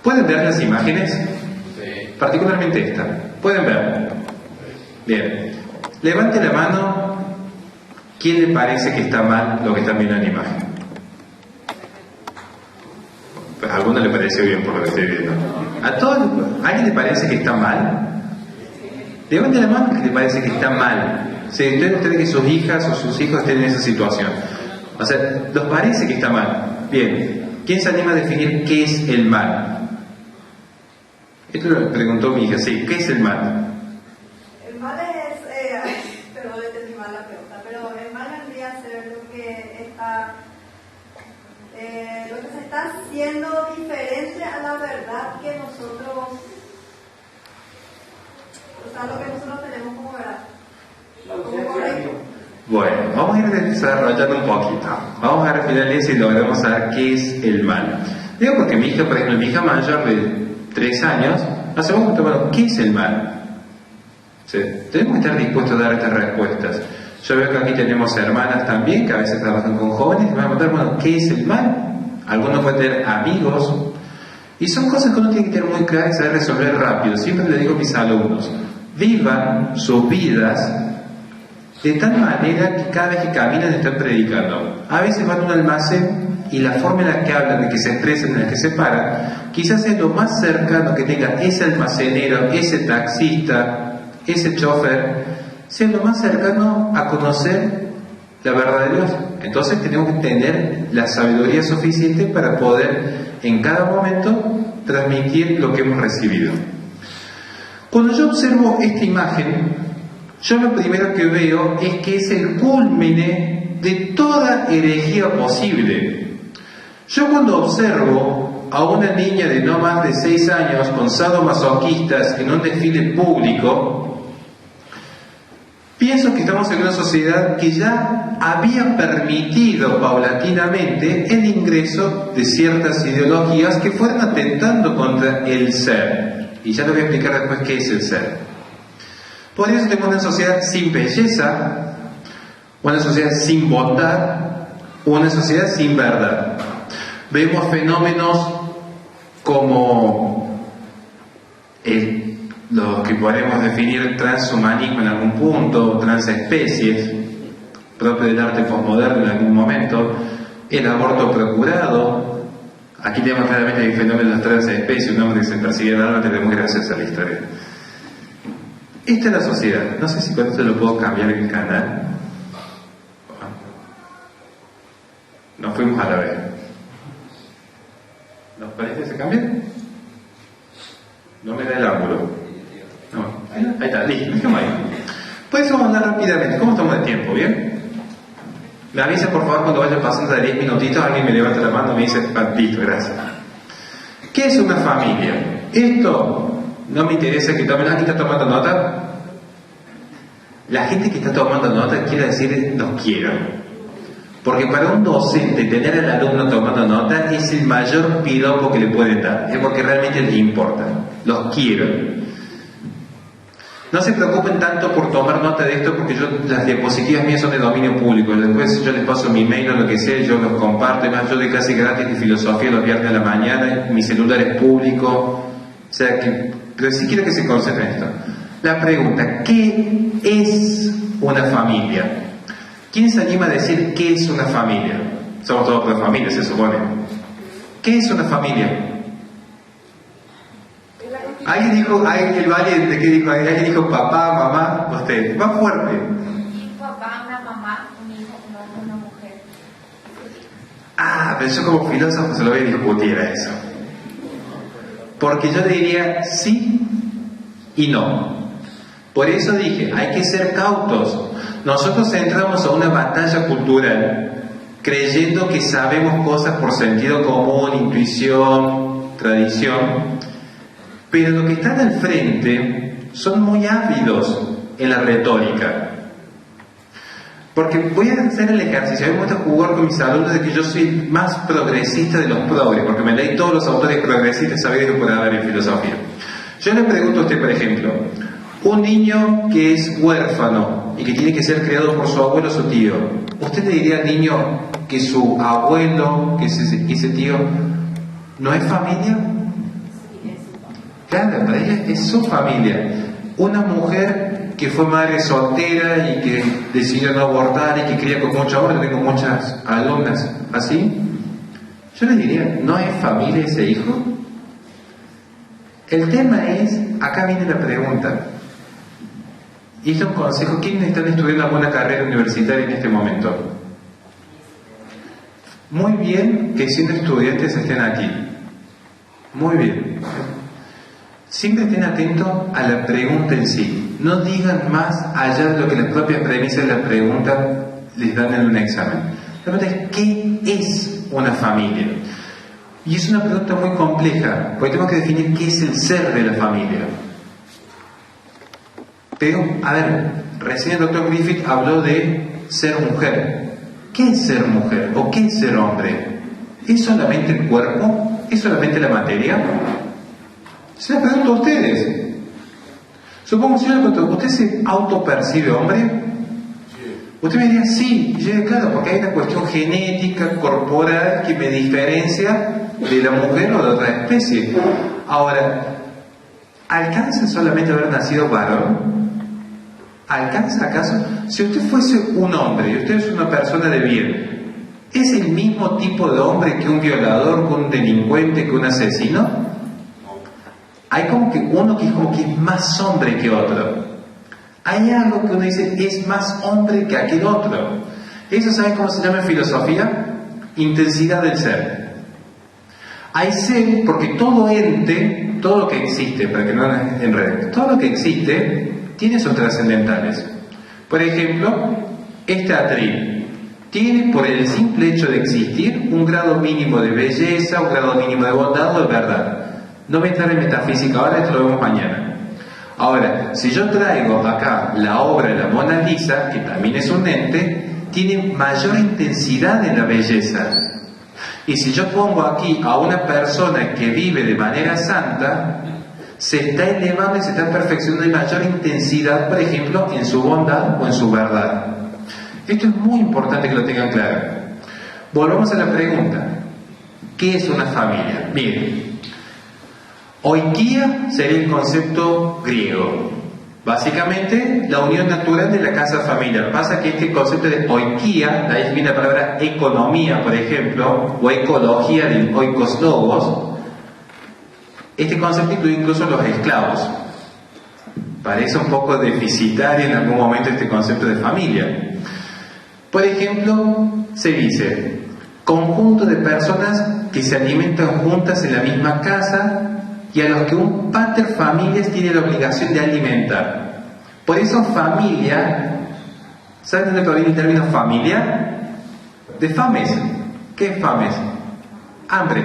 ¿Pueden ver las imágenes? Sí. Particularmente esta. ¿Pueden ver? Bien. Levante la mano. ¿Quién le parece que está mal lo que están viendo en la imagen? Pues a alguno le pareció bien por lo que estoy viendo. ¿A alguien le parece que está mal? Levante la mano que le parece que está mal. Si usted que sus hijas o sus hijos estén en esa situación. O sea, ¿los parece que está mal? Bien. ¿Quién se anima a definir qué es el mal? Esto lo preguntó mi hija. Sí, ¿qué es el mal? El mal es, perdón, entendí mal la pregunta, pero el mal vendría a ser lo que se está haciendo diferente a la verdad que nosotros, o sea, lo que nosotros tenemos como verdad. Como correcto. Bueno, vamos a ir desarrollando un poquito. Vamos a refinalizar y logramos saber qué es el mal. Digo porque mi hija, por ejemplo, mi hija mayor de 3 años, hace un momento, bueno, ¿qué es el mal? ¿Sí? Tenemos que estar dispuestos a dar estas respuestas. Yo veo que aquí tenemos hermanas también que a veces trabajan con jóvenes y me van a preguntar, bueno, ¿qué es el mal? Algunos pueden tener amigos y son cosas que uno tiene que tener muy claras y saber resolver rápido. Siempre le digo a mis alumnos, vivan sus vidas de tal manera que cada vez que caminan están predicando. A veces van a un almacén y la forma en la que hablan, de que se expresan, en la que se paran, quizás es lo más cercano que tenga ese almacenero, ese taxista, ese chofer, sea lo más cercano a conocer la verdad de Dios. Entonces tenemos que tener la sabiduría suficiente para poder en cada momento transmitir lo que hemos recibido. Cuando yo observo esta imagen, yo lo primero que veo es que es el cúlmine de toda herejía posible. Yo cuando observo a una niña de no más de 6 años con sadomasoquistas en un desfile público, pienso que estamos en una sociedad que ya había permitido paulatinamente el ingreso de ciertas ideologías que fueron atentando contra el ser. Y ya te voy a explicar después qué es el ser. Por eso tenemos una sociedad sin belleza, una sociedad sin bondad, una sociedad sin verdad. Vemos fenómenos como lo que podemos definir transhumanismo en algún punto, transespecies, propio del arte posmoderno en algún momento, el aborto procurado. Aquí tenemos claramente el fenómeno de las transespecies, un hombre que se persigue al alma, tenemos que graciosa la historia. Esta es la sociedad. No sé si con esto lo puedo cambiar el canal. Nos fuimos a la vez. ¿Nos parece que se cambia? No me da el ángulo. No. Ahí está, listo, dejemos ahí. Pues vamos a hablar rápidamente. ¿Cómo estamos de tiempo? ¿Bien? Me avisa por favor cuando vaya pasando de 10 minutitos, alguien me levanta la mano y me dice, listo, gracias. ¿Qué es una familia? Esto no me interesa que tomen. ¿Aquí está tomando nota? La gente que está tomando nota quiere decir los quiero. Porque para un docente tener al alumno tomando nota es el mayor piropo que le pueden dar. Es porque realmente les importa. Los quiero. No se preocupen tanto por tomar nota de esto porque las diapositivas mías son de dominio público. Después yo les paso mi mail o lo que sea, yo los comparto. Además, yo doy clase gratis de filosofía los viernes a la mañana. Mi celular es público. O sea que, pero sí quiero que se concentren en esto. La pregunta, ¿qué es una familia? ¿Quién se anima a decir qué es una familia? Somos todos de familia, se supone. ¿Qué es una familia? Alguien dijo, el valiente, ¿qué dijo? Alguien dijo papá, mamá, usted. Más fuerte. Un papá, una mamá, un hijo, un hombre, una mujer. Pero yo como filósofo se lo voy a discutir a eso. Porque yo le diría sí y no. Por eso dije, hay que ser cautos. Nosotros entramos a una batalla cultural creyendo que sabemos cosas por sentido común, intuición, tradición. Pero los que están al frente son muy ávidos en la retórica. Porque voy a hacer el ejercicio, a mí me gusta jugar con mis alumnos de que yo soy más progresista de los progres, porque me leí todos los autores progresistas sabidos que puede haber en filosofía. Yo le pregunto a usted, por ejemplo, un niño que es huérfano y que tiene que ser criado por su abuelo o su tío, ¿usted le diría al niño que su abuelo, que ese tío, no es familia? Claro, para ella es su familia. Una mujer que fue madre soltera y que decidió no abortar y que cría con mucho amor, tengo muchas alumnas así, yo les diría, ¿no es familia ese hijo? El tema es, acá viene la pregunta, y esto es un consejo, ¿quiénes están estudiando alguna carrera universitaria en este momento? Muy bien que siendo estudiantes estén aquí, muy bien. Siempre estén atentos a la pregunta en sí. No digan más allá de lo que las propias premisas de la pregunta les dan en un examen. La pregunta es, ¿qué es una familia? Y es una pregunta muy compleja, porque tenemos que definir qué es el ser de la familia. Pero, a ver, recién el doctor Griffith habló de ser mujer. ¿Qué es ser mujer? ¿O qué es ser hombre? ¿Es solamente el cuerpo? ¿Es solamente la materia? Se les pregunto a ustedes. Supongo, señor, ¿usted se autopercibe hombre? Usted me diría, sí, y yo diría, claro, porque hay una cuestión genética, corporal, que me diferencia de la mujer o de otra especie. Ahora, ¿alcanza solamente haber nacido varón? ¿Alcanza acaso? Si usted fuese un hombre y usted es una persona de bien, ¿es el mismo tipo de hombre que un violador, que un delincuente, que un asesino? Hay como que uno que es más hombre que otro. Hay algo que uno dice, es más hombre que aquel otro. Eso, ¿saben cómo se llama en filosofía? Intensidad del ser. Hay ser porque todo ente, todo lo que existe, para que no enreden, todo lo que existe tiene sus trascendentales. Por ejemplo, este atril tiene, por el simple hecho de existir, un grado mínimo de belleza, un grado mínimo de bondad o de verdad. No voy a entrar en metafísica ahora, esto lo vemos mañana. Ahora, si yo traigo acá la obra de la Mona Lisa, que también es un ente, tiene mayor intensidad en la belleza. Y si yo pongo aquí a una persona que vive de manera santa, se está elevando y se está perfeccionando en mayor intensidad, por ejemplo, en su bondad o en su verdad. Esto es muy importante que lo tengan claro. Volvamos a la pregunta. ¿Qué es una familia? Miren, oikia sería el concepto griego. Básicamente, la unión natural de la casa familiar. Pasa que este concepto de oikia, de ahí viene la palabra economía, por ejemplo, o ecología del oikos logos. Este concepto incluye incluso los esclavos. Parece un poco deficitario en algún momento este concepto de familia. Por ejemplo, se dice conjunto de personas que se alimentan juntas en la misma casa y a los que un pater familias tiene la obligación de alimentar. Por eso familia, ¿saben dónde proviene el término familia? De fames. ¿Qué es fames? Hambre.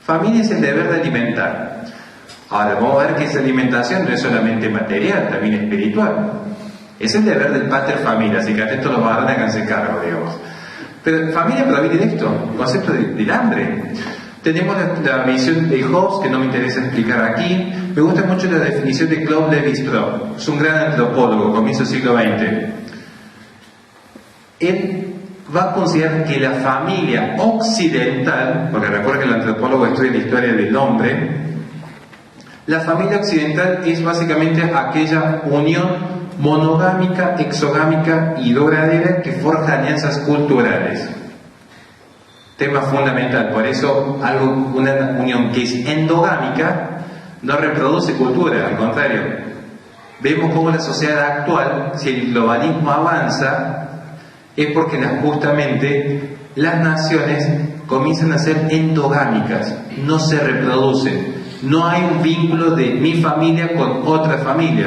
Familia es el deber de alimentar. Ahora vamos a ver que esa alimentación no es solamente material, también espiritual. Es el deber del pater familia, así que atentos los varones, háganse cargo, digamos. Pero familia proviene de esto, el concepto del hambre. Tenemos la visión de Hobbes, que no me interesa explicar aquí. Me gusta mucho la definición de Claude Lévi-Strauss. Es un gran antropólogo, comienzo del siglo XX. Él va a considerar que la familia occidental, porque recuerda que el antropólogo estudia la historia del hombre, la familia occidental es básicamente aquella unión monogámica, exogámica y duradera que forja alianzas culturales. Tema fundamental, por eso una unión que es endogámica no reproduce cultura, al contrario. Vemos cómo la sociedad actual, si el globalismo avanza, es porque justamente las naciones comienzan a ser endogámicas, no se reproducen, no hay un vínculo de mi familia con otra familia,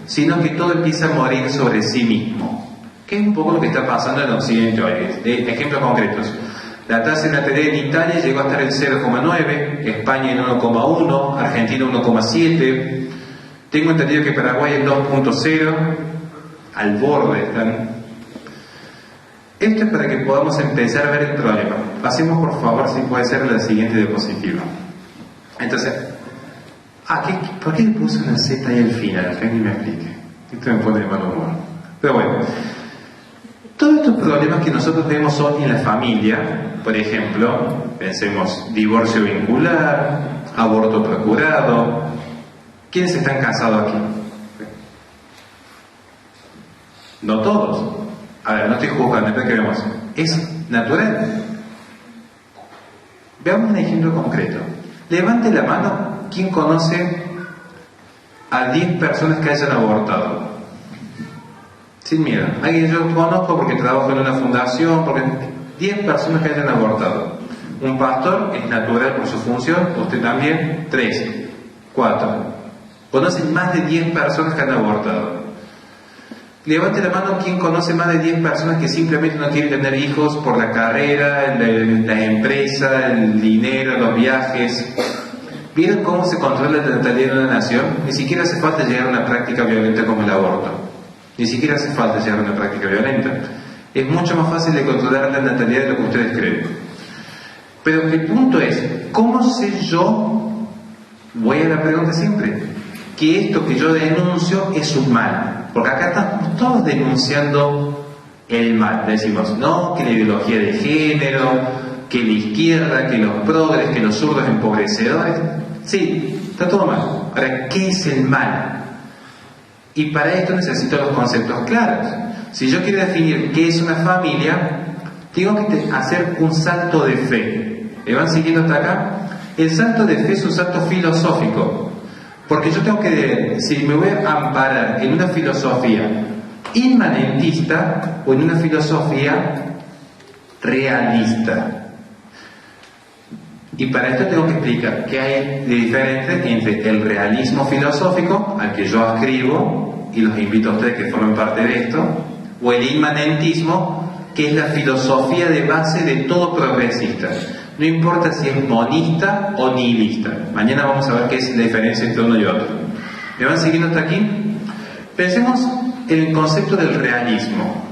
sino que todo empieza a morir sobre sí mismo, que es un poco lo que está pasando en Occidente hoy. Ejemplos concretos: la tasa de natalidad en Italia llegó a estar en 0,9, España en 1,1, Argentina 1,7, tengo entendido que Paraguay en 2,0, al borde están. Esto es para que podamos empezar a ver el problema. Pasemos por favor, si puede ser, la siguiente diapositiva. Entonces, ¿por qué le puse una Z ahí al final? Que ni me explique. Esto me pone de mal humor. Pero bueno, todos estos problemas que nosotros vemos hoy en la familia, por ejemplo, pensemos divorcio vincular, aborto procurado, ¿Quiénes están casados aquí? No todos. A ver, no estoy juzgando, después que vemos. ¿Es natural? Veamos un ejemplo concreto. Levante la mano, ¿quién conoce a 10 personas que hayan abortado? Sin miedo. Alguien yo conozco porque trabajo en una fundación, porque 10 personas que hayan abortado. Un pastor es natural por su función, usted también. 3, 4. ¿Conocen más de 10 personas que han abortado? Levante la mano quien conoce más de 10 personas que simplemente no quieren tener hijos por la carrera, la empresa, el dinero, los viajes. ¿Vieron cómo se controla la natalidad en una nación? Ni siquiera hace falta llegar a una práctica violenta como el aborto. Ni siquiera hace falta llegar a una práctica violenta. Es mucho más fácil de controlar la natalidad de lo que ustedes creen. Pero el punto es, ¿cómo sé yo? Voy a la pregunta siempre, que esto que yo denuncio es un mal. Porque acá estamos todos denunciando el mal. Decimos, no, que la ideología de género, que la izquierda, que los progres, que los zurdos empobrecedores. Sí, está todo mal. Ahora, ¿qué es el mal? Y para esto necesito los conceptos claros. Si yo quiero definir qué es una familia, tengo que hacer un salto de fe. ¿Me van siguiendo hasta acá? El salto de fe es un salto filosófico. Porque yo tengo que, si me voy a amparar en una filosofía inmanentista o en una filosofía realista. Y para esto tengo que explicar qué hay de diferente entre el realismo filosófico, al que yo ascribo, y los invito a ustedes que formen parte de esto, o el inmanentismo, que es la filosofía de base de todo progresista. No importa si es monista o nihilista. Mañana vamos a ver qué es la diferencia entre uno y otro. ¿Me van siguiendo hasta aquí? Pensemos en el concepto del realismo.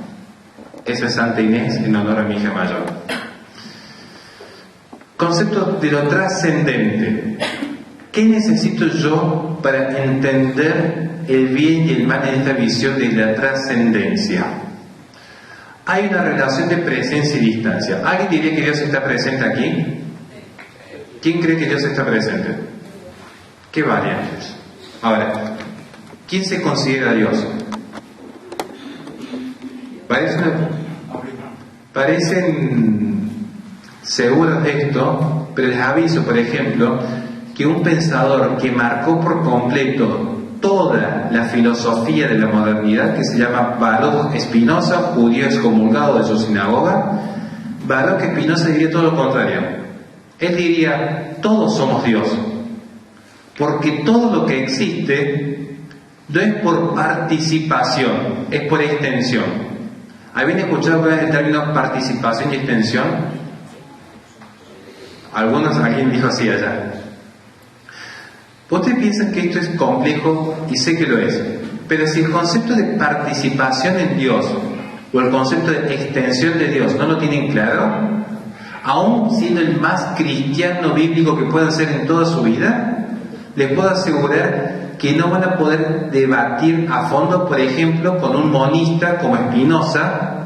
Esa es Santa Inés en honor a mi hija mayor. Concepto de lo trascendente. ¿Qué necesito yo para entender el bien y el mal en esta visión de la trascendencia? Hay una relación de presencia y distancia. ¿Alguien diría que Dios está presente aquí? ¿Quién cree que Dios está presente? ¿Qué variantes? Ahora, ¿quién se considera Dios? Parecen seguros de esto, pero les aviso, por ejemplo, que un pensador que marcó por completo toda la filosofía de la modernidad, que se llama Baruch Spinoza, judío excomulgado de su sinagoga, Baruch Spinoza diría todo lo contrario. Él diría, todos somos Dios, porque todo lo que existe no es por participación, es por extensión. ¿Habían escuchado alguna vez el término participación y extensión? Alguien dijo así allá. Ustedes piensan que esto es complejo, y sé que lo es, pero si el concepto de participación en Dios o el concepto de extensión de Dios no lo tienen claro, aún siendo el más cristiano bíblico que puedan ser en toda su vida, les puedo asegurar que no van a poder debatir a fondo, por ejemplo, con un monista como Spinoza,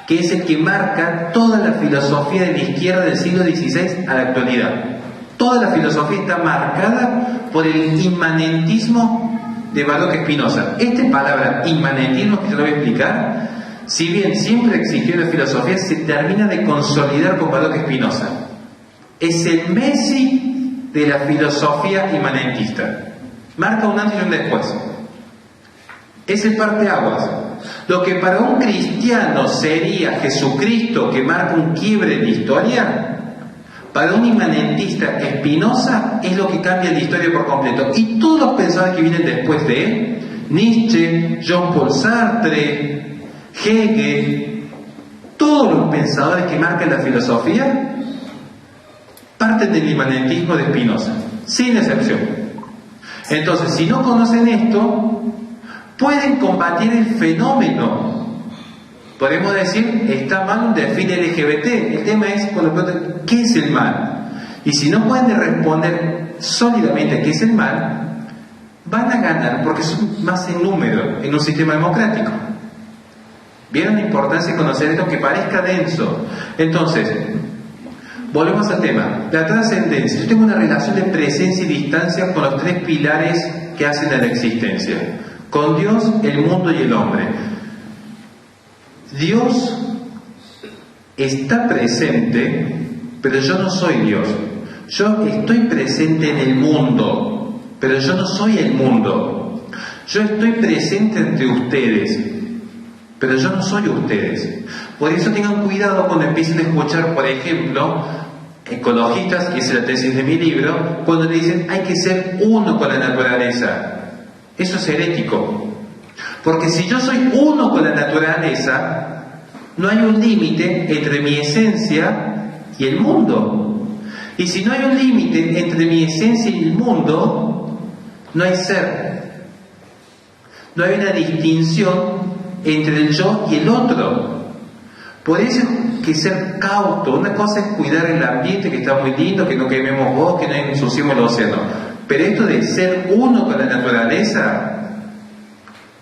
que es el que marca toda la filosofía de la izquierda del siglo XVI a la actualidad. Toda la filosofía está marcada por el inmanentismo de Baruch Spinoza. Esta palabra inmanentismo, que yo lo voy a explicar, si bien siempre existió en la filosofía, se termina de consolidar con Baruch Spinoza. Es el Messi de la filosofía inmanentista. Marca un antes y un después. Es el parteaguas. Lo que para un cristiano sería Jesucristo, que marca un quiebre en la historia, para un inmanentista Spinoza es lo que cambia la historia por completo. Y todos los pensadores que vienen después de él, Nietzsche, Jean-Paul Sartre, Hegel, todos los pensadores que marcan la filosofía parten del inmanentismo de Spinoza, sin excepción. Entonces, si no conocen esto, pueden combatir el fenómeno. Podemos decir, está mal un desfile LGBT. El tema es, por lo tanto, ¿qué es el mal? Y si no pueden responder sólidamente qué es el mal, van a ganar porque son más en número en un sistema democrático. ¿Vieron la importancia de conocer esto? Que parezca denso. Entonces, volvemos al tema. La trascendencia. Yo tengo una relación de presencia y distancia con los tres pilares que hacen a la existencia. Con Dios, el mundo y el hombre. Dios está presente, pero yo no soy Dios. Yo estoy presente en el mundo, pero yo no soy el mundo. Yo estoy presente entre ustedes, pero yo no soy ustedes. Por eso tengan cuidado cuando empiecen a escuchar, por ejemplo, ecologistas, que es la tesis de mi libro, cuando le dicen hay que ser uno con la naturaleza. Eso es herético. Porque si yo soy uno con la naturaleza, no hay un límite entre mi esencia y el mundo. Y si no hay un límite entre mi esencia y el mundo, no hay ser. No hay una distinción entre el yo y el otro. Por eso es que ser cauto. Una cosa es cuidar el ambiente, que está muy lindo, que no quememos bosques, que no ensuciemos el océano. Pero esto de ser uno con la naturaleza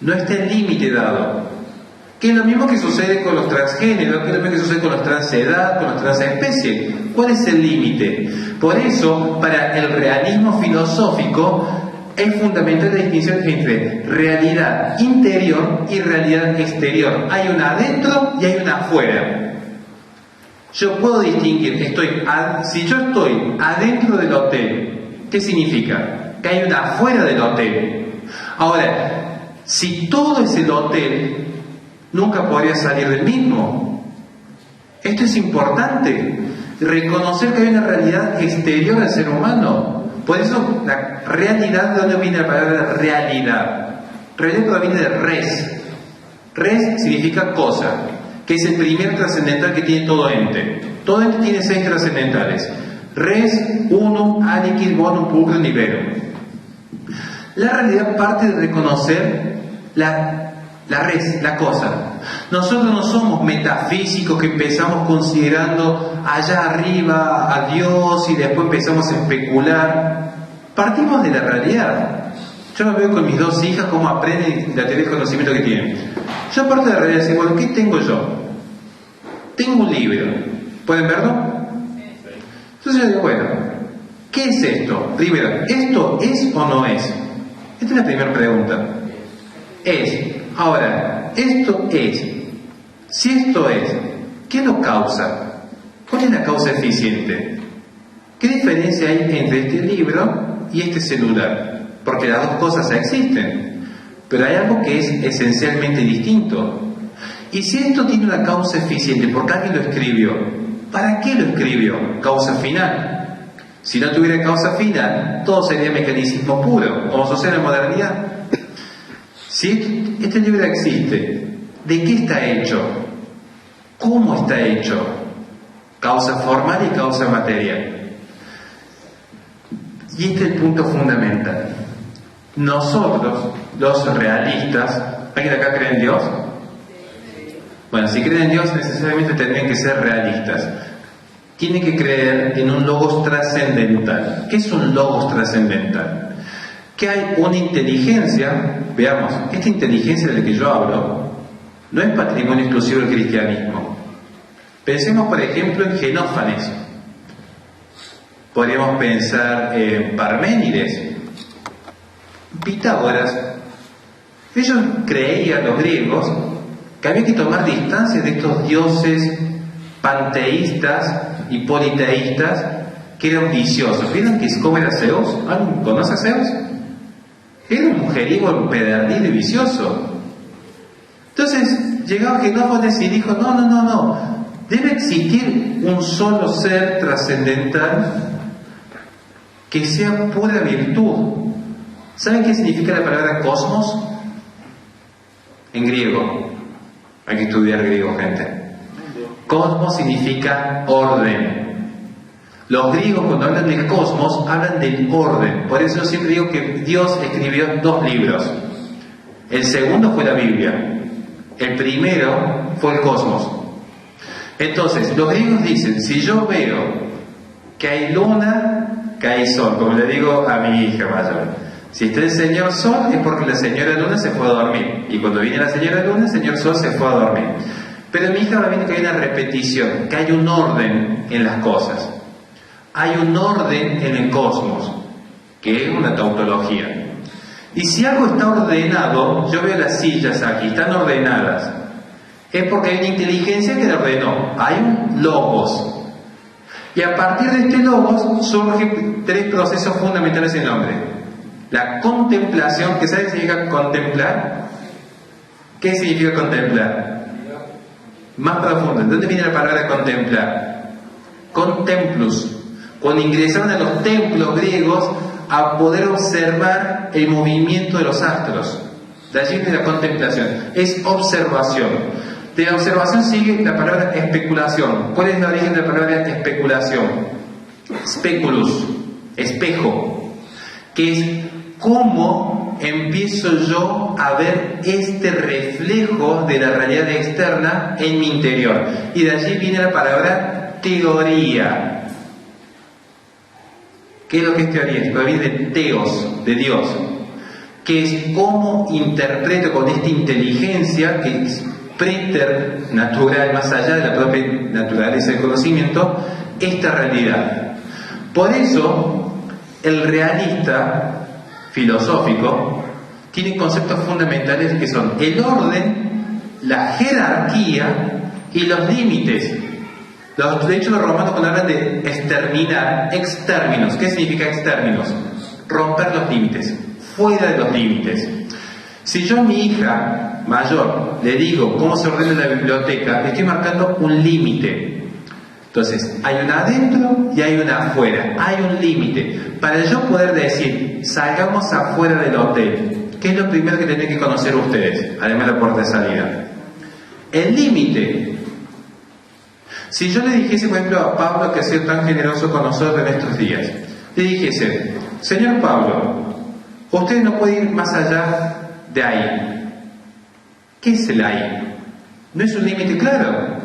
no está en límite dado. Que es lo mismo que sucede con los transgéneros, que es lo mismo que sucede con los transedad, con los transespecies. ¿Cuál es el límite? Por eso, para el realismo filosófico, es fundamental la distinción entre realidad interior y realidad exterior. Hay una adentro y hay una afuera. Yo puedo distinguir, si yo estoy adentro del hotel, ¿qué significa? Que hay una afuera del hotel. Ahora, si todo es el hotel, nunca podría salir del mismo. Esto es importante, reconocer que hay una realidad exterior al ser humano. Por eso la realidad, ¿de dónde viene la palabra realidad? Realidad proviene de res. Res significa cosa, que es el primer trascendental que tiene todo ente. Todo ente tiene 6 trascendentales: res, unum, aliquid, bonum, pulcrum y verum. La realidad parte de reconocer la res, la cosa. Nosotros no somos metafísicos que empezamos considerando allá arriba a Dios y después empezamos a especular. Partimos de la realidad. Yo lo veo con mis 2 hijas, cómo aprenden la teoría del conocimiento que tienen. Yo parto de la realidad y digo, bueno, ¿qué tengo yo? Tengo un libro. ¿Pueden verlo? Entonces yo digo, bueno, ¿qué es esto? Primero, ¿esto es o no es? Esta es la primera pregunta. Es. Ahora, esto es. Si esto es, ¿qué lo causa? ¿Cuál es la causa eficiente? ¿Qué diferencia hay entre este libro y este celular? Porque las dos cosas existen, pero hay algo que es esencialmente distinto. Y si esto tiene una causa eficiente, ¿por qué alguien lo escribió? ¿Para qué lo escribió? Causa final. Si no tuviera causa final, todo sería mecanicismo puro, como sucede en la modernidad. Si este libro existe, ¿de qué está hecho? ¿Cómo está hecho? Causa formal y causa material. Y este es el punto fundamental. Nosotros, los realistas, ¿alguien acá cree en Dios? Bueno, si creen en Dios, necesariamente tendrían que ser realistas. Tienen que creer en un logos trascendental. ¿Qué es un logos trascendental? Que hay una inteligencia, veamos, esta inteligencia de la que yo hablo no es patrimonio exclusivo del cristianismo. Pensemos, por ejemplo, en Genófanes. Podríamos pensar en Parménides, Pitágoras. Ellos creían, los griegos, que había que tomar distancia de estos dioses panteístas y politeístas que eran viciosos. ¿Vieron cómo era Zeus? ¿Alguien conoce a Zeus? Era un mujeriego empedernido y vicioso. Entonces llegaba Genófanes y dijo, no, debe existir un solo ser trascendental que sea pura virtud. ¿Saben qué significa la palabra cosmos? En griego. Hay que estudiar griego, gente. Cosmos significa orden. Los griegos, cuando hablan del cosmos, hablan del orden. Por eso yo siempre digo que Dios escribió 2 libros. El segundo fue la Biblia. El primero fue el cosmos. Entonces, los griegos dicen, si yo veo que hay luna, que hay sol, como le digo a mi hija mayor. Si está el señor sol es porque la señora luna se fue a dormir. Y cuando viene la señora luna, el señor sol se fue a dormir. Pero mi hija va viendo que hay una repetición, que hay un orden en las cosas. Hay un orden en el cosmos, que es una tautología. Y si algo está ordenado, yo veo las sillas aquí, están ordenadas, es porque hay una inteligencia que la ordenó, hay un logos. Y a partir de este logos surgen tres procesos fundamentales en el hombre. La contemplación, ¿qué sabe qué significa contemplar? ¿Qué significa contemplar? Más profundo. ¿De dónde viene la palabra contemplar? Contemplus. Cuando ingresaron a los templos griegos a poder observar el movimiento de los astros. De allí viene la contemplación. Es observación. De la observación sigue la palabra especulación. ¿Cuál es el origen de la palabra especulación? Speculus, espejo, que es cómo empiezo yo a ver este reflejo de la realidad externa en mi interior. Y de allí viene la palabra teoría. ¿Qué es lo que es teoría? Esto viene de teos, de Dios, que es cómo interpreto con esta inteligencia que es preternatural, más allá de la propia naturaleza del conocimiento, esta realidad. Por eso, el realista filosófico tiene conceptos fundamentales que son el orden, la jerarquía y los límites. De hecho, los romanos, cuando hablan de exterminar, extérminos, ¿qué significa extérminos? Romper los límites, fuera de los límites. Si yo a mi hija mayor le digo cómo se ordena la biblioteca, le estoy marcando un límite. Entonces, hay una adentro y hay una afuera. Hay un límite. Para yo poder decir, salgamos afuera del hotel, ¿qué es lo primero que tienen que conocer ustedes? Además de la puerta de salida. El límite. Si yo le dijese, por ejemplo, a Pablo, que ha sido tan generoso con nosotros en estos días, le dijese, señor Pablo, usted no puede ir más allá de ahí. ¿Qué es el ahí? No es un límite claro.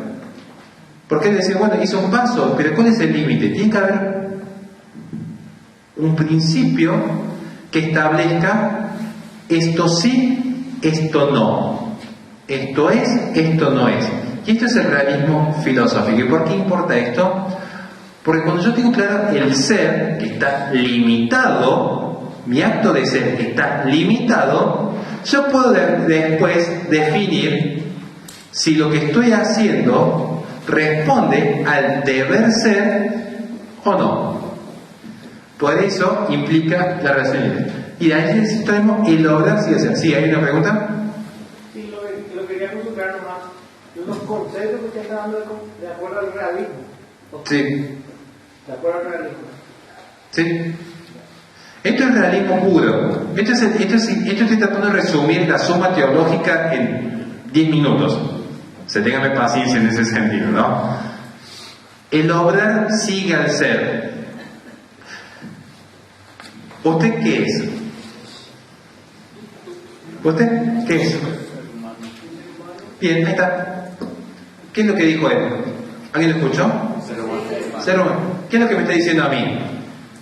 Porque él decía, bueno, hizo un paso, pero ¿cuál es el límite? Tiene que haber un principio que establezca esto sí, esto no. Esto es, esto no es. Y esto es el realismo filosófico. ¿Y por qué importa esto? Porque cuando yo tengo claro el ser, que está limitado, mi acto de ser está limitado, yo puedo después definir si lo que estoy haciendo responde al deber ser o no. Por eso implica la relación. Y de ahí extremo el lograr sí hacer. ¿Sí? ¿Hay una pregunta? Sí, lo quería consultar nomás. De unos conceptos que usted está dando de acuerdo al realismo. Sí. De acuerdo al realismo. Sí. Esto es realismo puro. Esto estoy tratando de resumir la suma teológica en 10 minutos. O sea, téngame paciencia en ese sentido, ¿no? El obrar sigue al ser. ¿Usted qué es? ¿Usted qué es? Bien, ahí está. ¿Qué es lo que dijo él? ¿Alguien lo escuchó? Ser humano. ¿Qué es lo que me está diciendo a mí?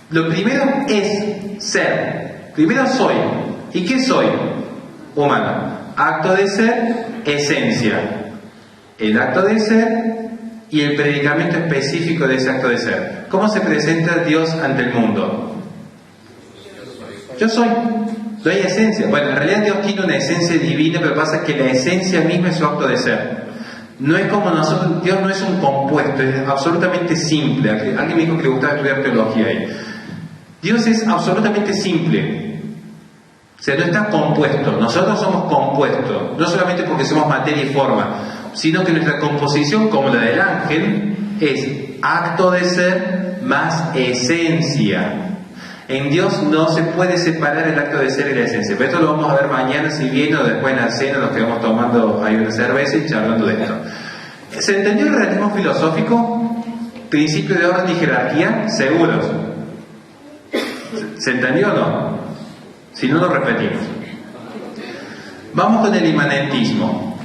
Lo primero es ser. Primero soy. ¿Y qué soy? Humano. Acto de ser, esencia. El acto de ser y el predicamento específico de ese acto de ser. ¿Cómo se presenta Dios ante el mundo? Yo soy. No hay esencia. Bueno, en realidad Dios tiene una esencia divina, pero pasa que la esencia misma es su acto de ser. No es como nosotros, Dios no es un compuesto, es absolutamente simple. Alguien me dijo que le gustaba estudiar teología ahí. Dios es absolutamente simple. O sea, no está compuesto. Nosotros somos compuestos, no solamente porque somos materia y forma, sino que nuestra composición, como la del ángel, es acto de ser más esencia. En Dios no se puede separar el acto de ser y la esencia. Pero esto lo vamos a ver mañana, si bien, o después en la cena nos quedamos tomando ahí una cerveza y charlando de esto. ¿Se entendió el realismo filosófico? Principio de orden y jerarquía, seguros. ¿Se entendió o no? Si no, lo repetimos. Vamos con el inmanentismo.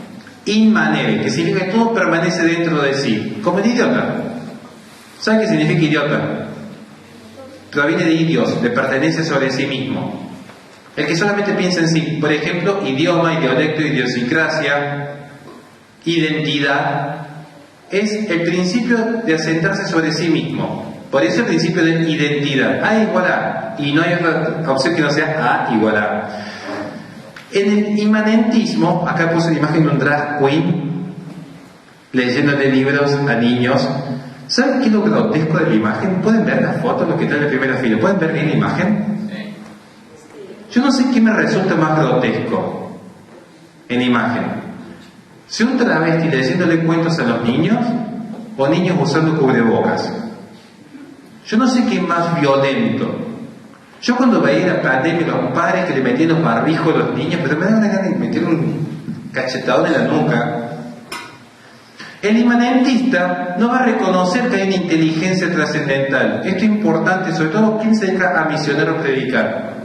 Inmanere, que significa que todo permanece dentro de sí. Como el idiota. ¿Saben qué significa idiota? Proviene de idios, de pertenencia sobre sí mismo. El que solamente piensa en sí. Por ejemplo, idioma, idiolecto, idiosincrasia, identidad. Es el principio de asentarse sobre sí mismo. Por eso el principio de identidad. A igual a. Y no hay otra opción que no sea A igual a. En el inmanentismo, acá puse la imagen de un drag queen leyéndole libros a niños. ¿Saben qué es lo grotesco de la imagen? ¿Pueden ver la foto, lo que está en la primera fila? ¿Pueden ver bien la imagen? Yo no sé qué me resulta más grotesco en imagen. Si un travesti leyéndole cuentos a los niños o niños usando cubrebocas. Yo no sé qué es más violento. Yo cuando veía la pandemia, los padres que le metían los barbijos a los niños, pero me daban una gana de meter un cachetadón en la nuca. El inmanentista no va a reconocer que hay una inteligencia trascendental. Esto es importante, sobre todo quien se dedica a misionar o predicar.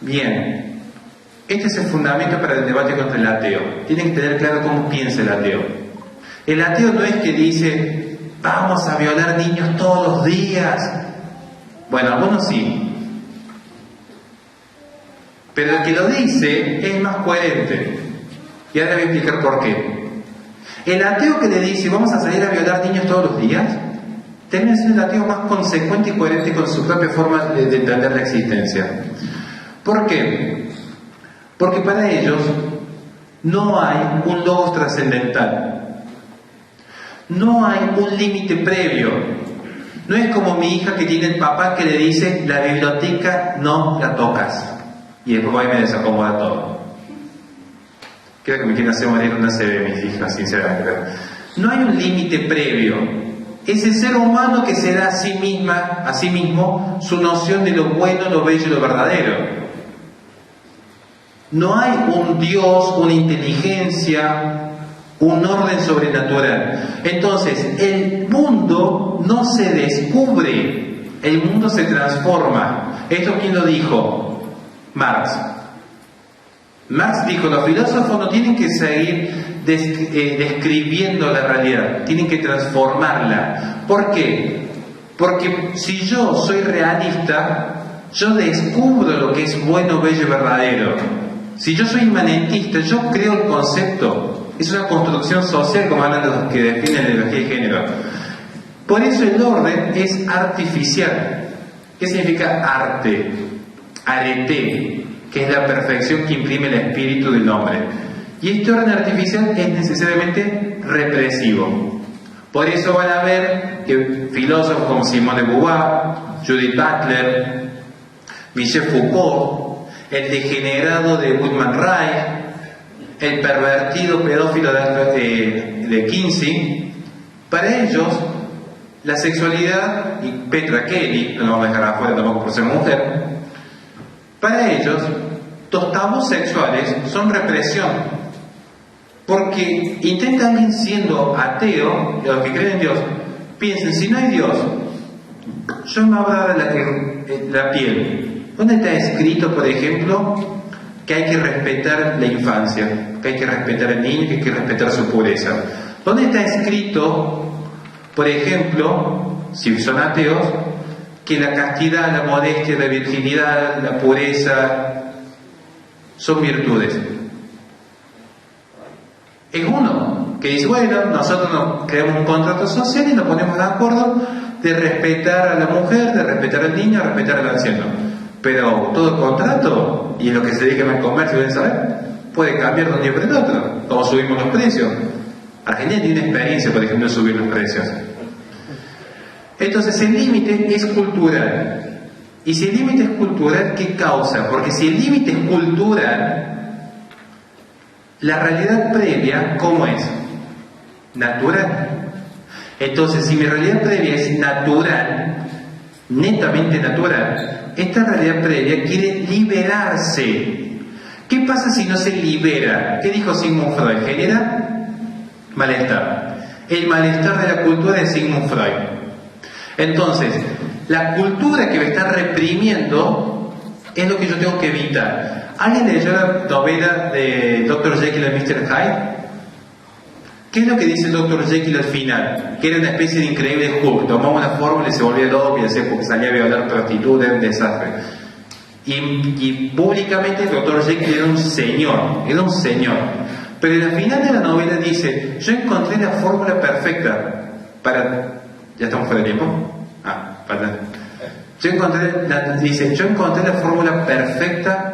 Bien, este es el fundamento para el debate contra el ateo. Tienen que tener claro cómo piensa el ateo. El ateo no es que dice, vamos a violar niños todos los días. Bueno, algunos sí. Pero el que lo dice es más coherente. Y ahora voy a explicar por qué. El ateo que le dice, vamos a salir a violar niños todos los días, termina siendo el ateo más consecuente y coherente con su propia forma de entender la existencia. ¿Por qué? Porque para ellos no hay un logos trascendental. No hay un límite previo. No es como mi hija que tiene el papá que le dice, la biblioteca no la tocas. Y después va y me desacomoda todo. Creo que me quieren hacer morir una CB, mis hijas, sinceramente. Pero no hay un límite previo. Es el ser humano que se da a sí mismo, su noción de lo bueno, lo bello y lo verdadero. No hay un Dios, una inteligencia, un orden sobrenatural. Entonces, el mundo no se descubre, el mundo se transforma. ¿Esto quién lo dijo? Marx. Marx dijo, los filósofos no tienen que seguir describiendo la realidad, tienen que transformarla. ¿Por qué? Porque si yo soy realista, yo descubro lo que es bueno, bello y verdadero. Si yo soy inmanentista, yo creo el concepto. Es una construcción social, como hablan los que definen la ideología de género. Por eso el orden es artificial. ¿Qué significa arte? Arete, que es la perfección que imprime el espíritu del hombre. Y este orden artificial es necesariamente represivo. Por eso van a ver que filósofos como Simone de Beauvoir, Judith Butler, Michel Foucault, el degenerado de Woodman Reich, el pervertido pedófilo de Kinsey, para ellos la sexualidad, y Petra Kelly, no lo vamos a dejar afuera tampoco por ser mujer, para ellos los tabús sexuales son represión, porque intenta alguien siendo ateo, los que creen en Dios, piensen, si no hay Dios, yo me abro la piel. ¿Dónde está escrito, por ejemplo, que hay que respetar la infancia, que hay que respetar al niño, que hay que respetar su pureza? ¿Dónde está escrito, por ejemplo, si son ateos, que la castidad, la modestia, la virginidad, la pureza son virtudes? Es uno que dice, bueno, nosotros nos creamos un contrato social y nos ponemos de acuerdo de respetar a la mujer, de respetar al niño, de respetar al anciano. Pero todo contrato, y en lo que se dedica al comercio, deben saber, puede cambiar de un día para el otro, como subimos los precios. Argentina tiene experiencia, por ejemplo, en subir los precios. Entonces el límite es cultural. Y si el límite es cultural, ¿qué causa? Porque si el límite es cultural, la realidad previa, ¿cómo es? Natural. Entonces, si mi realidad previa es natural, netamente natural, esta realidad previa quiere liberarse. ¿Qué pasa si no se libera? ¿Qué dijo Sigmund Freud? Genera malestar. El malestar de la cultura de Sigmund Freud. Entonces, la cultura que me está reprimiendo es lo que yo tengo que evitar. ¿Alguien leyó la novela de Dr. Jekyll y Mr. Hyde? ¿Qué es lo que dice el Dr. Jekyll al final? Que era una especie de increíble Hulk. Tomaba una fórmula y se volvía loco y hacía porque salía a violar prostitutas, era un desastre. Y públicamente el Dr. Jekyll era un señor. Pero al final de la novela dice, yo encontré la fórmula perfecta para... ¿Ya estamos fuera de tiempo? Yo encontré la fórmula perfecta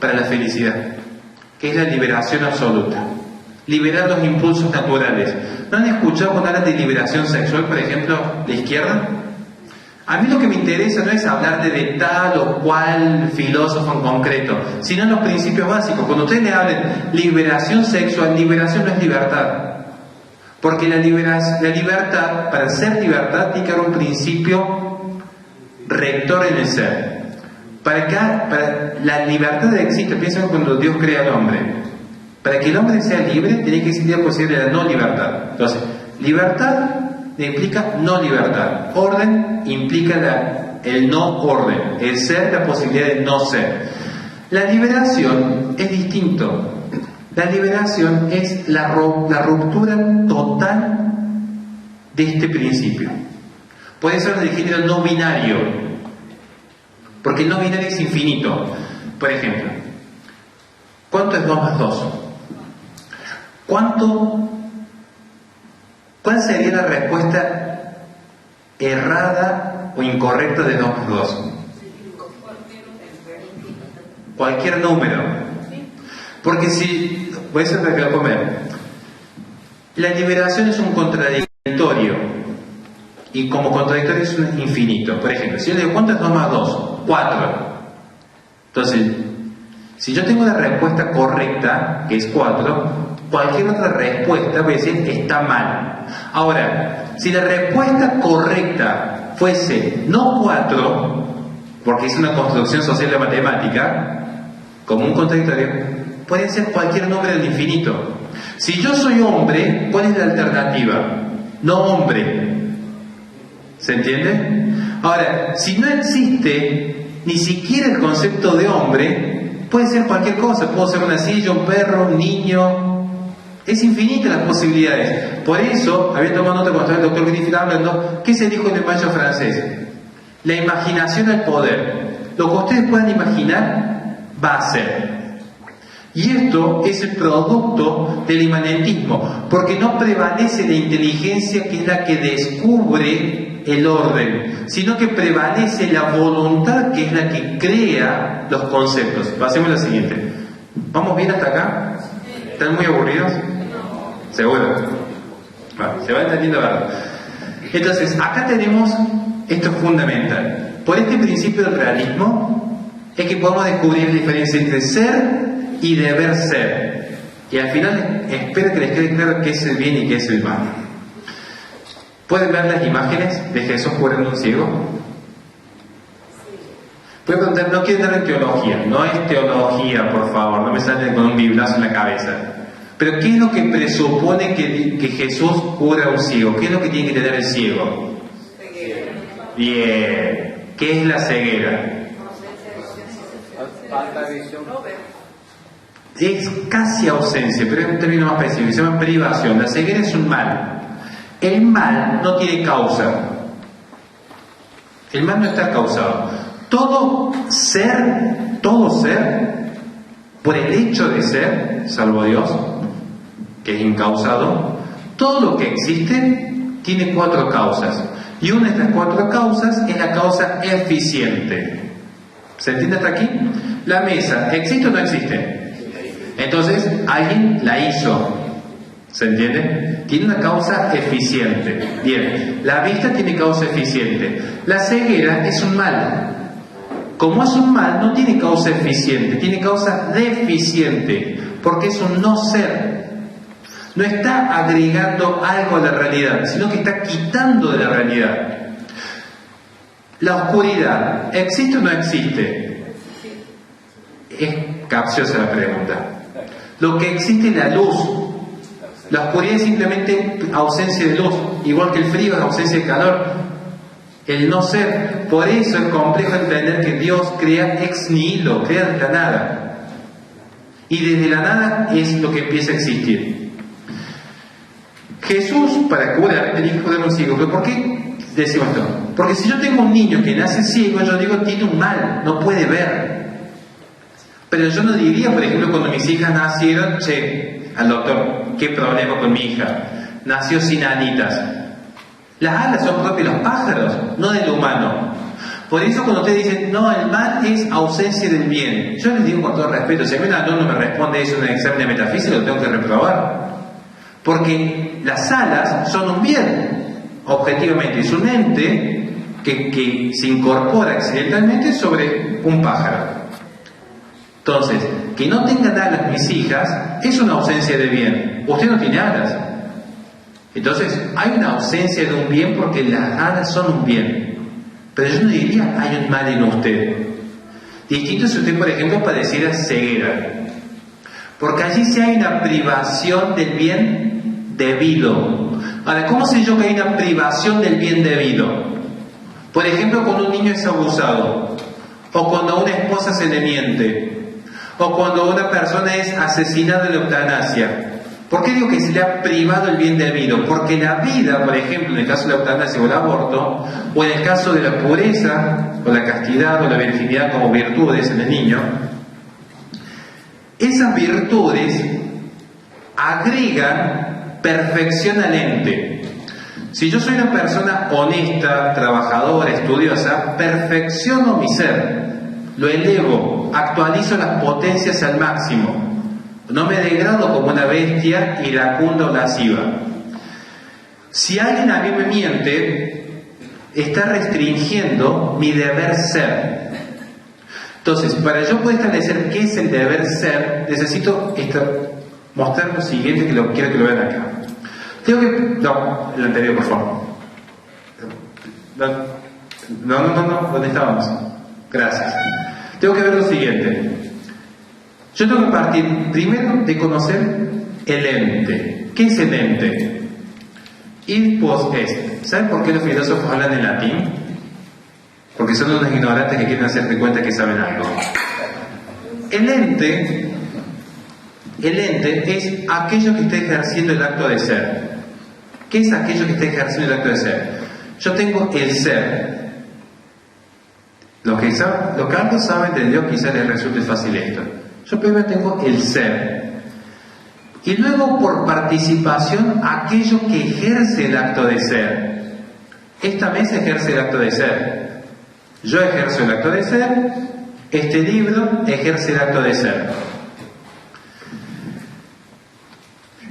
para la felicidad, que es la liberación absoluta. Liberar los impulsos naturales. ¿No han escuchado cuando hablan de liberación sexual, por ejemplo, de izquierda? A mí lo que me interesa no es hablar de tal o cual filósofo en concreto, sino los principios básicos. Cuando ustedes le hablen liberación sexual, liberación no es libertad. Porque la libertad, para ser libertad, tiene que haber un principio rector en el ser. Para la libertad existe, piensen cuando Dios crea al hombre. Para que el hombre sea libre, tiene que existir la posibilidad de la no libertad. Entonces, libertad implica no libertad. Orden implica el no orden. El ser, la posibilidad de no ser. La liberación es distinto. La liberación es la ruptura total de este principio. Puede ser de género no binario, porque el no binario es infinito. Por ejemplo, ¿cuánto es 2 más 2? ¿Cuál sería la respuesta errada o incorrecta de 2 más 2? Cualquier número. Porque si, voy a hacer lo que voy a comer. La liberación es un contradictorio. Y como contradictorio es un infinito. Por ejemplo, si yo le digo, ¿cuánto es 2 más 2? 4. Entonces, si yo tengo la respuesta correcta, que es 4, cualquier otra respuesta voy a decir está mal. Ahora, si la respuesta correcta fuese no 4, porque es una construcción social de matemática, como un contradictorio, puede ser cualquier número del infinito. Si yo soy hombre, ¿cuál es la alternativa? No hombre. ¿Se entiende? Ahora, si no existe ni siquiera el concepto de hombre, puede ser cualquier cosa. Puedo ser una silla, un perro, un niño. Es infinita las posibilidades. Por eso, había tomado nota cuando estaba el doctor Griffith hablando, ¿qué se dijo en el mayo francés? La imaginación al poder. Lo que ustedes puedan imaginar va a ser. Y esto es el producto del inmanentismo, porque no prevalece la inteligencia, que es la que descubre el orden, sino que prevalece la voluntad, que es la que crea los conceptos. Pasemos a la siguiente. ¿Vamos bien hasta acá? ¿Están muy aburridos? ¿Seguro? Bueno, se va entendiendo, ¿verdad? Entonces, acá tenemos, esto es fundamental. Por este principio del realismo, es que podemos descubrir la diferencia entre ser y deber ser. Y al final espero que les quede claro qué es el bien y qué es el mal. ¿Pueden ver las imágenes de Jesús curando un ciego? Pueden preguntar, no quiero entrar en teología, no es teología, por favor, no me salen con un biblazo en la cabeza. Pero ¿qué es lo que presupone que Jesús cura a un ciego? ¿Qué es lo que tiene que tener el ciego? Bien. ¿Qué es la ceguera? Es casi ausencia, pero es un término más específico, se llama privación. La ceguera es un mal. El mal no tiene causa. El mal no está causado. Todo ser, por el hecho de ser, salvo Dios, que es incausado, todo lo que existe tiene 4 causas. Y una de estas 4 causas es la causa eficiente. ¿Se entiende hasta aquí? La mesa, ¿existe o no existe? Entonces, alguien la hizo. ¿Se entiende? Tiene una causa eficiente. Bien, la vista tiene causa eficiente. La ceguera es un mal. Como es un mal, no tiene causa eficiente, tiene causa deficiente, porque es un no ser. No está agregando algo a la realidad, sino que está quitando de la realidad. La oscuridad, ¿existe o no existe? Es capciosa la pregunta. Lo que existe es la luz. La oscuridad es simplemente ausencia de luz, igual que el frío es ausencia de calor. El no ser. Por eso es complejo entender que Dios crea ex nihilo, crea desde la nada. Y desde la nada es lo que empieza a existir. Jesús, para curar, tenía que curar a un ciego. ¿Pero por qué decimos esto? Porque si yo tengo un niño que nace ciego, yo digo, tiene un mal, no puede ver. Pero yo no diría, por ejemplo, cuando mis hijas nacieron, al doctor, ¿qué problema con mi hija? Nació sin alitas. Las alas son propias de los pájaros, no del humano. Por eso cuando ustedes dicen, no, el mal es ausencia del bien, yo les digo con todo respeto, si a mí un alumno me responde eso en un examen de metafísica, lo tengo que reprobar. Porque las alas son un bien, objetivamente, es un ente que se incorpora accidentalmente sobre un pájaro. Entonces, que no tengan alas mis hijas es una ausencia de bien. Usted no tiene alas. Entonces, hay una ausencia de un bien porque las alas son un bien. Pero yo no diría hay un mal en usted. Distinto si usted, por ejemplo, padeciera ceguera. Porque allí sí hay una privación del bien debido. Ahora, ¿cómo sé yo que hay una privación del bien debido? Por ejemplo, cuando un niño es abusado, o cuando a una esposa se le miente, o cuando una persona es asesinada en la eutanasia. ¿Por qué digo que se le ha privado el bien debido? Porque la vida, por ejemplo, en el caso de la eutanasia o el aborto, o en el caso de la pureza, o la castidad, o la virginidad como virtudes en el niño, esas virtudes agregan perfección al ente. Si yo soy una persona honesta, trabajadora, estudiosa, perfecciono mi ser, lo elevo, actualizo las potencias al máximo. No me degrado como una bestia iracunda o lasciva. Si alguien a mí me miente, está restringiendo mi deber ser. Entonces, para yo poder establecer qué es el deber ser, necesito mostrar lo siguiente, que quiero que lo vean acá. Tengo que... No, el anterior, por favor. No, ¿dónde estábamos? Gracias. Tengo que ver lo siguiente. Yo tengo que partir primero de conocer el ente. ¿Qué es el ente? Id post est. ¿Saben por qué los filósofos hablan en latín? Porque son unos ignorantes que quieren hacerte cuenta que saben algo. El ente es aquello que está ejerciendo el acto de ser. ¿Qué es aquello que está ejerciendo el acto de ser? Yo tengo el ser. Los que algo saben de Dios quizás les resulte fácil esto. Yo primero tengo el ser. Y luego por participación aquello que ejerce el acto de ser. Esta mesa ejerce el acto de ser. Yo ejerzo el acto de ser. Este libro ejerce el acto de ser.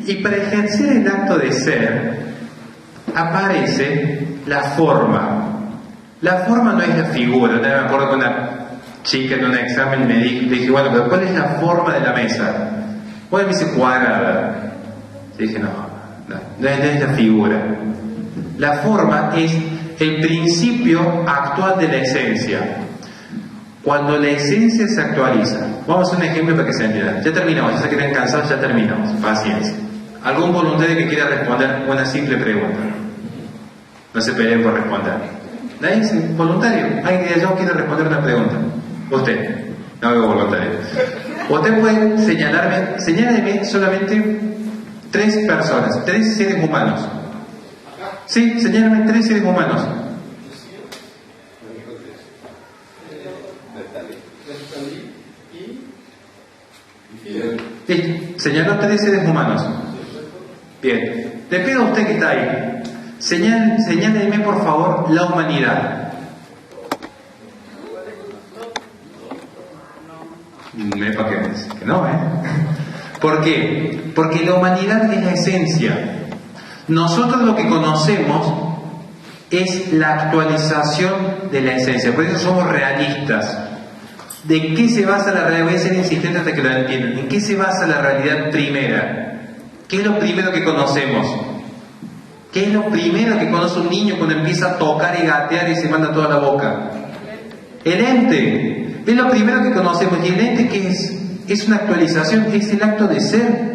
Y para ejercer el acto de ser aparece la forma. La forma no es la figura. Me acuerdo que una chica en un examen le dije, bueno, pero ¿cuál es la forma de la mesa? Bueno, me dice cuadrada. Le dije, no es la figura. La forma es el principio actual de la esencia. Cuando la esencia se actualiza. Vamos a hacer un ejemplo para que se entienda. Ya terminamos, ya sé que están cansados, ya terminamos. Paciencia. ¿Algún voluntario que quiera responder una simple pregunta? No se peleen por responder. ¿Nadie es voluntario? ¿Alguien de allá quiere responder una pregunta? Usted. No hago voluntario. Usted puede señáleme solamente 3 personas, 3 seres humanos. Sí, señálame 3 seres humanos. Sí, señaló 3 seres humanos. Bien, le pido a usted que está ahí, señáleme por favor la humanidad. ¿Para qué me dice? Que no, ¿Por qué? Porque la humanidad es la esencia. Nosotros lo que conocemos es la actualización de la esencia, por eso somos realistas. ¿De qué se basa la realidad? Voy a ser insistente hasta que lo entiendan. ¿En qué se basa la realidad primera? ¿Qué es lo primero que conocemos? ¿Qué es lo primero que conoce un niño cuando empieza a tocar y gatear y se manda toda la boca? El ente. Es lo primero que conocemos. ¿Y el ente qué es? Es una actualización, es el acto de ser.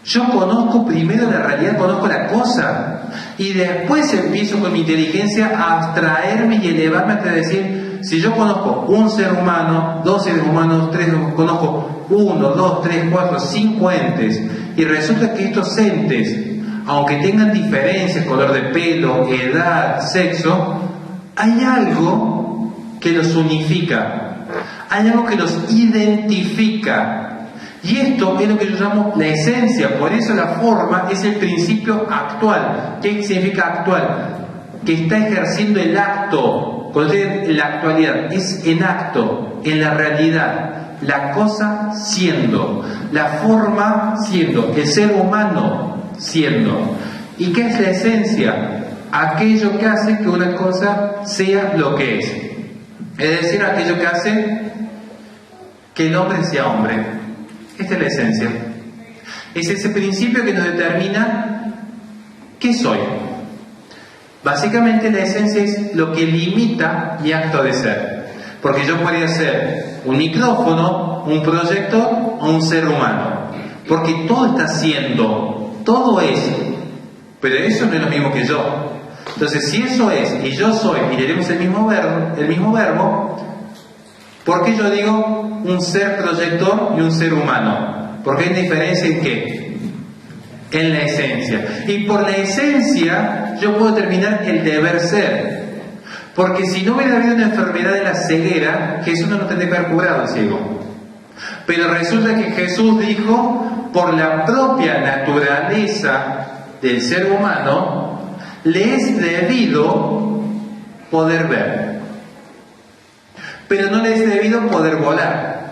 Yo conozco primero la realidad, conozco la cosa. Y después empiezo con mi inteligencia a abstraerme y elevarme hasta decir, si yo conozco un ser humano, 2 seres humanos, 3, conozco 1, 2, 3, 4, 5 entes, y resulta que estos entes, aunque tengan diferencias, color de pelo, edad, sexo, hay algo que los unifica, hay algo que los identifica. Y esto es lo que yo llamo la esencia. Por eso la forma es el principio actual. ¿Qué significa actual? Que está ejerciendo el acto. cuando estoy en la actualidad, es en acto, en la realidad, la cosa siendo, la forma siendo, el ser humano siendo. ¿Y qué es la esencia? Aquello que hace que una cosa sea lo que es. Es decir, aquello que hace que el hombre sea hombre. Esta es la esencia. Es ese principio que nos determina qué soy. Básicamente la esencia es lo que limita mi acto de ser. Porque yo podría ser un micrófono, un proyector o un ser humano. Porque todo está siendo, todo es. Pero eso no es lo mismo que yo. Entonces, si eso es y yo soy y tenemos el mismo verbo, ¿por qué yo digo un ser proyector y un ser humano? Porque hay diferencia en qué? En la esencia. Y por la esencia yo puedo determinar el deber ser. Porque si no hubiera habido una enfermedad de la ceguera, Jesús no lo tendría que haber curado al ciego. Pero resulta que Jesús dijo, por la propia naturaleza del ser humano, le es debido poder ver. Pero no le es debido poder volar.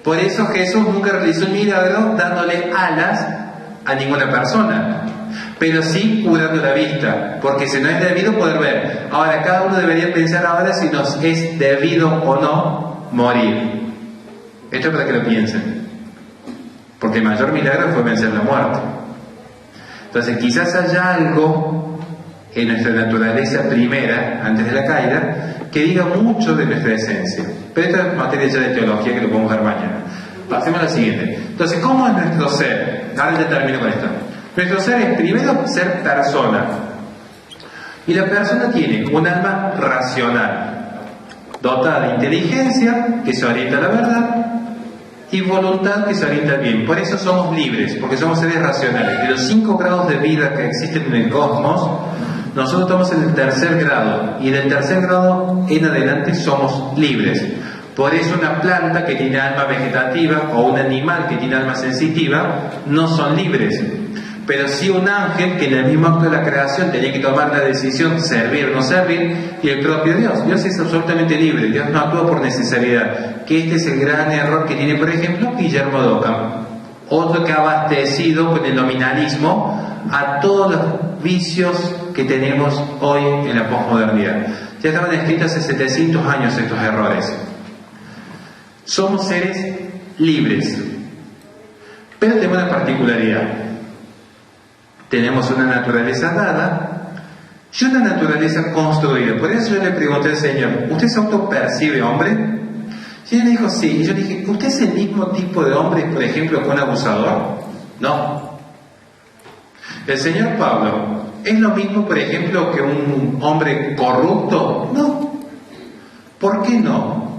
Por eso Jesús nunca realizó un milagro dándole alas a ninguna persona, pero sí curando la vista, porque si no es debido poder ver. Ahora, cada uno debería pensar ahora si nos es debido o no morir. Esto es para que lo piensen, porque el mayor milagro fue vencer la muerte. Entonces quizás haya algo en nuestra naturaleza primera, antes de la caída, que diga mucho de nuestra esencia. Pero esto es materia ya de teología que lo podemos ver mañana. Pasemos a la siguiente. Entonces, ¿cómo es nuestro ser? Ahora ya termino con esto. Nuestro ser es primero ser persona. Y la persona tiene un alma racional, dotada de inteligencia, que se orienta a la verdad, y voluntad, que se orienta al bien. Por eso somos libres, porque somos seres racionales. De los 5 grados de vida que existen en el cosmos, nosotros estamos en el 3er grado, y del 3er grado en adelante somos libres. Por eso una planta que tiene alma vegetativa o un animal que tiene alma sensitiva no son libres. Pero sí un ángel que en el mismo acto de la creación tenía que tomar la decisión servir o no servir, y el propio Dios. Dios es absolutamente libre, Dios no actúa por necesidad. Que este es el gran error que tiene, por ejemplo, Guillermo de Ockham, otro que ha abastecido con el nominalismo a todos los vicios que tenemos hoy en la posmodernidad. Ya estaban escritos hace 700 años estos errores. Somos seres libres, pero tenemos una particularidad. Tenemos una naturaleza dada y una naturaleza construida. Por eso yo le pregunté al Señor, ¿usted se autopercibe hombre? Y él me dijo, sí. Y yo dije, ¿usted es el mismo tipo de hombre, por ejemplo, que un abusador? No. El señor Pablo, ¿es lo mismo, por ejemplo, que un hombre corrupto? No. ¿Por qué no?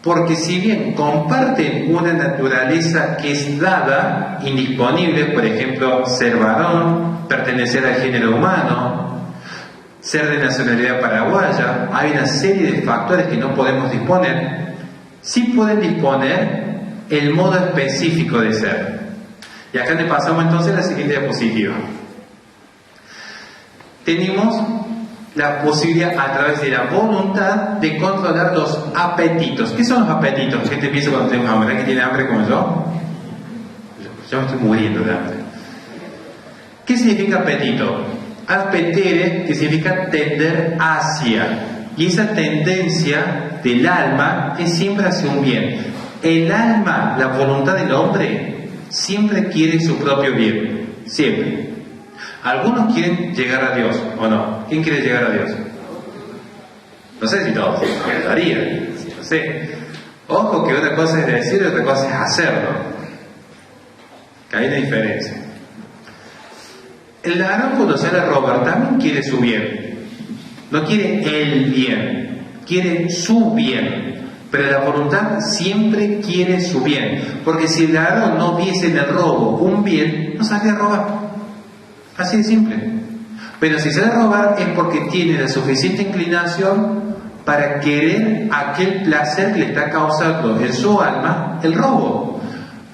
Porque si bien comparten una naturaleza que es dada, indisponible, por ejemplo, ser varón, pertenecer al género humano, ser de nacionalidad paraguaya, hay una serie de factores que no podemos disponer, sí pueden disponer el modo específico de ser. Y acá le pasamos entonces a la siguiente diapositiva. Tenemos la posibilidad a través de la voluntad de controlar los apetitos. ¿Qué son los apetitos? ¿Qué te piensa cuando tienes hambre? ¿Que tiene hambre como yo? Yo me estoy muriendo de hambre. ¿Qué significa apetito? Apetere, que significa tender hacia. Y esa tendencia del alma es siempre hacia un bien. El alma, la voluntad del hombre, siempre quiere su propio bien. Siempre. Algunos quieren llegar a Dios, ¿o no? ¿Quién quiere llegar a Dios? No sé si todos, me daría, no sé. Ojo que una cosa es decirlo y otra cosa es hacerlo. Que hay una diferencia. El ladrón cuando sale a robar también quiere su bien. No quiere el bien, quiere su bien. Pero la voluntad siempre quiere su bien. Porque si el ladrón no viese en el robo un bien, no sale a robar. Así de simple. Pero si sale a robar es porque tiene la suficiente inclinación para querer aquel placer que le está causando en su alma el robo.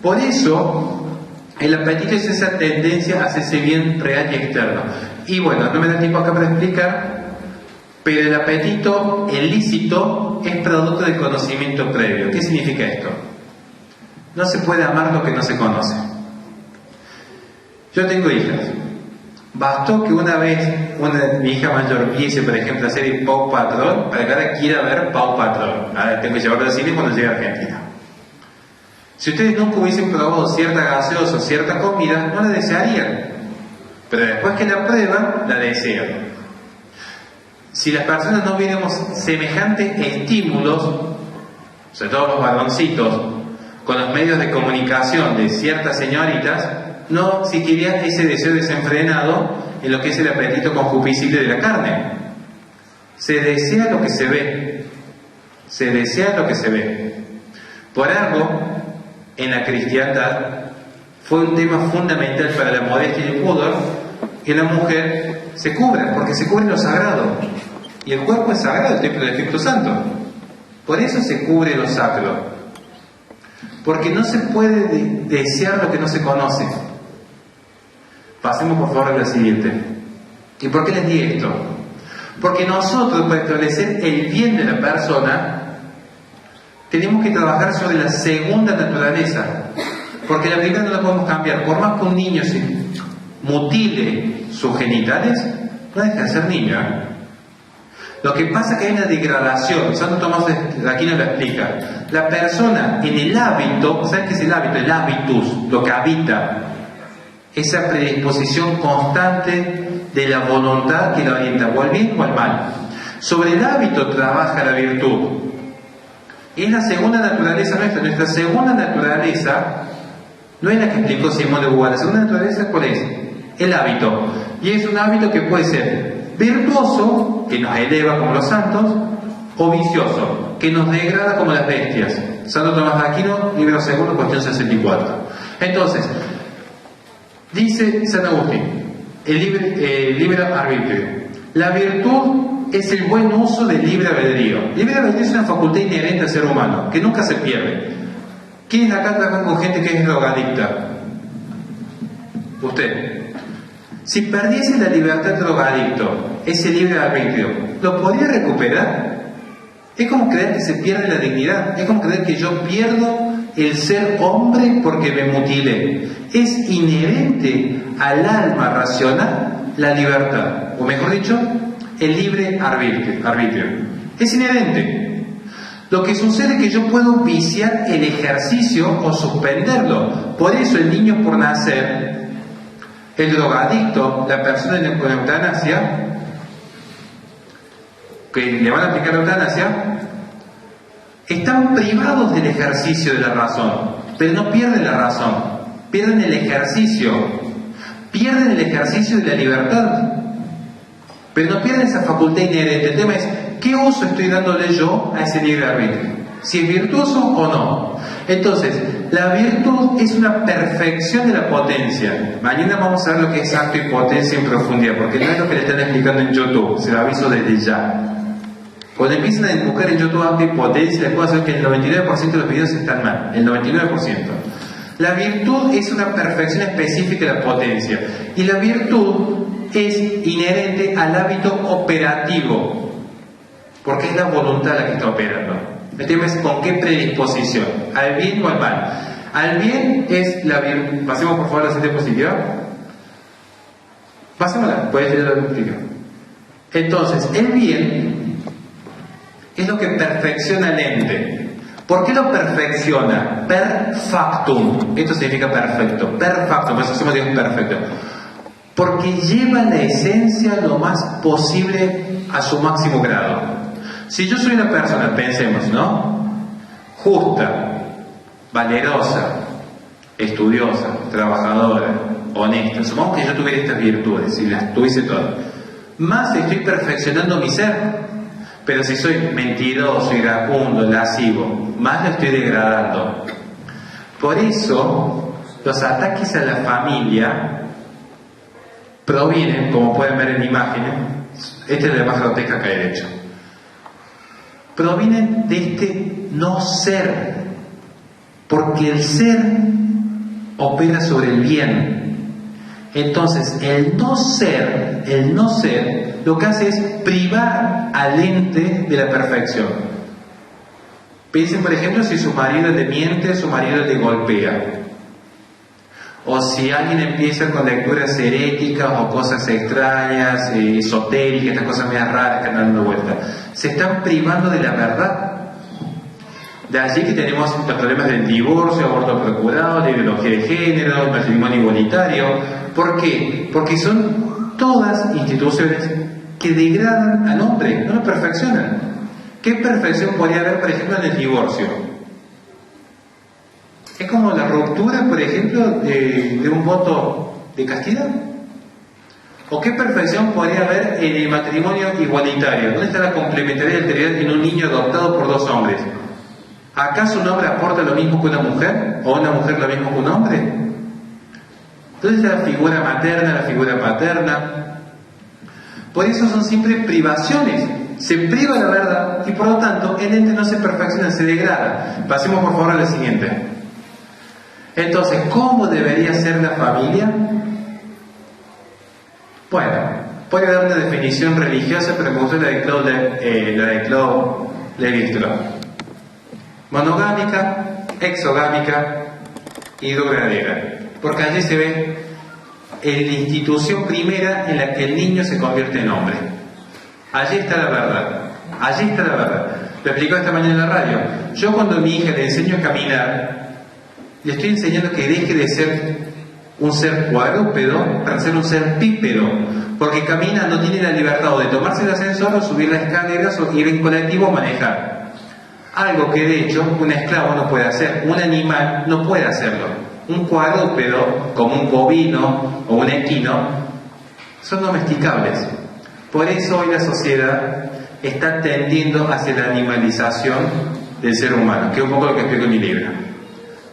Por eso el apetito es esa tendencia hacia ese bien real y externo. Y bueno, no me da tiempo acá para explicar, Pero el apetito ilícito es producto del conocimiento previo. ¿Qué significa esto? No se puede amar lo que no se conoce. Yo tengo hijas. Bastó que una vez mi hija mayor viese, por ejemplo, la serie Paw Patrol para que ahora quiera ver Paw Patrol. Ahora tengo que llevarla al cine cuando llegue a Argentina. Si ustedes nunca hubiesen probado cierta gaseosa o cierta comida, no la desearían. Pero después que la prueban, la desean. Si las personas no viéramos semejantes estímulos, sobre todo los varoncitos, con los medios de comunicación de ciertas señoritas, no existiría ese deseo desenfrenado en lo que es el apetito concupiscible de la carne. Se desea lo que se ve. Se desea lo que se ve. Por algo, en la cristiandad, fue un tema fundamental para la modestia y el pudor que la mujer se cubra, porque se cubre lo sagrado. Y el cuerpo es sagrado, el templo del Espíritu Santo. Por eso se cubre lo sacro. Porque no se puede desear lo que no se conoce. Pasemos por favor a la siguiente. ¿Y por qué les di esto? Porque nosotros, para establecer el bien de la persona, tenemos que trabajar sobre la segunda naturaleza. Porque la primera no la podemos cambiar. Por más que un niño se mutile sus genitales, no deja de ser niño. Lo que pasa es que hay una degradación. Santo Tomás de Aquino lo explica. La persona en el hábito, ¿sabes qué es el hábito? El habitus, lo que habita. Esa predisposición constante de la voluntad que la orienta o al bien o al mal. Sobre el hábito trabaja la virtud. Es la segunda naturaleza nuestra. Nuestra segunda naturaleza no es la que explicó Simón de Beauvoir. La segunda naturaleza, ¿cuál es? El hábito. Y es un hábito que puede ser virtuoso, que nos eleva como los santos, o vicioso, que nos degrada como las bestias. Santo Tomás de Aquino, libro segundo, cuestión 64. Entonces, dice San Agustín, el libre arbitrio. La virtud es el buen uso del libre albedrío. El libre albedrío es una facultad inherente al ser humano, que nunca se pierde. ¿Quiénes acá trabajan con gente que es drogadicta? Usted. Si perdiese la libertad del drogadicto, ese libre arbitrio, ¿lo podría recuperar? Es como creer que se pierde la dignidad. Es como creer que yo pierdo el ser hombre porque me mutilé. Es inherente al alma racional la libertad, o mejor dicho, el libre arbitrio. Es inherente. Lo que sucede es que yo puedo viciar el ejercicio o suspenderlo. Por eso el niño por nacer, el drogadicto, la persona con eutanasia, que le van a aplicar la eutanasia, están privados del ejercicio de la razón, pero no pierden la razón, pierden el ejercicio de la libertad, pero no pierden esa facultad inherente. El tema es, ¿qué uso estoy dándole yo a ese libre arbitrio? Si es virtuoso o no. Entonces, la virtud es una perfección de la potencia. Mañana vamos a ver lo que es acto y potencia en profundidad, porque no es lo que le están explicando en YouTube, se lo aviso desde ya. Cuando empiezan a buscar en YouTube acto y potencia, les puedo decir que el 99% de los videos están mal, el 99%. La virtud es una perfección específica de la potencia, y la virtud es inherente al hábito operativo, porque es la voluntad la que está operando. El tema es con qué predisposición, al bien o al mal. Al bien es la virtud. Pasemos por favor a la siguiente diapositiva. Pasémosla, puedes leer la diapositiva. Entonces, el bien es lo que perfecciona el ente. ¿Por qué lo perfecciona? Per factum. Esto significa perfecto. Per factum, por eso hacemos Dios perfecto. Porque lleva la esencia lo más posible a su máximo grado. Si yo soy una persona, pensemos, ¿no? Justa, valerosa, estudiosa, trabajadora, honesta. Supongamos que yo tuviera estas virtudes y las tuviese todas. Más estoy perfeccionando mi ser. Pero si soy mentiroso, iracundo, lascivo, más lo estoy degradando. Por eso, los ataques a la familia provienen, como pueden ver en imágenes, esta es la más grotesca que he hecho, provienen de este no ser, porque el ser opera sobre el bien. Entonces, el no ser lo que hace es privar al ente de la perfección. Piensen, por ejemplo, si su marido le miente, su marido le golpea. O si alguien empieza con lecturas heréticas o cosas extrañas, esotéricas, estas cosas medias raras que andan dando vuelta. Se están privando de la verdad. De allí que tenemos los problemas del divorcio, aborto procurado, la ideología de género, el matrimonio igualitario. ¿Por qué? Porque son todas instituciones que degradan al hombre, no lo perfeccionan. ¿Qué perfección podría haber, por ejemplo, en el divorcio? Es como la ruptura, por ejemplo, de un voto de castidad. ¿O qué perfección podría haber en el matrimonio igualitario? ¿Dónde está la complementariedad y alteridad en un niño adoptado por dos hombres? ¿Acaso un hombre aporta lo mismo que una mujer? ¿O una mujer lo mismo que un hombre? ¿Dónde está la figura materna, la figura paterna? Por eso son siempre privaciones. Se priva la verdad y por lo tanto el ente no se perfecciona, se degrada. Pasemos por favor a la siguiente. Entonces, ¿cómo debería ser la familia? Bueno, puede dar una definición religiosa, pero me gustó la de Claude Lévi-Strauss. Monogámica, exogámica y duradera. Porque allí se ve la institución primera en la que el niño se convierte en hombre. Allí está la verdad. Allí está la verdad. Lo explicó esta mañana en la radio. Yo cuando a mi hija le enseño a caminar, le estoy enseñando que deje de ser un ser cuadrúpedo para ser un ser bípedo, porque camina, no tiene la libertad o de tomarse el ascensor o subir las escaleras o ir en colectivo o manejar. Algo que de hecho un esclavo no puede hacer, un animal no puede hacerlo. Un cuadrúpedo, como un bovino o un equino, son domesticables. Por eso hoy la sociedad está tendiendo hacia la animalización del ser humano, que es un poco lo que explico en mi libro.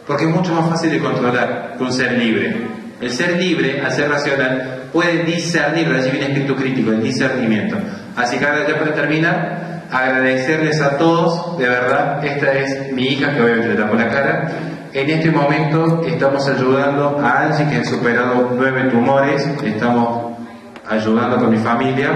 Porque es mucho más fácil de controlar que un ser libre. El ser libre, al ser racional, puede discernir, de allí viene espíritu crítico, el discernimiento. Así que ahora ya para terminar, agradecerles a todos, de verdad, esta es mi hija que obviamente le tapo la cara. En este momento estamos ayudando a Angie, que ha superado 9 tumores, estamos ayudando con mi familia,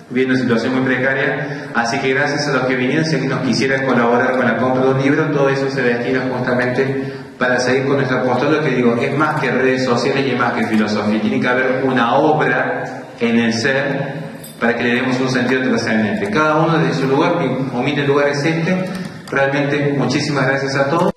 viendo una situación muy precaria, así que gracias a los que vinieron, si nos quisieran colaborar con la compra de un libro, todo eso se destina justamente para seguir con nuestro apostolado, que digo, es más que redes sociales y es más que filosofía, tiene que haber una obra en el ser para que le demos un sentido trascendente. Cada uno desde su lugar, mi humilde lugar es este. Realmente muchísimas gracias a todos.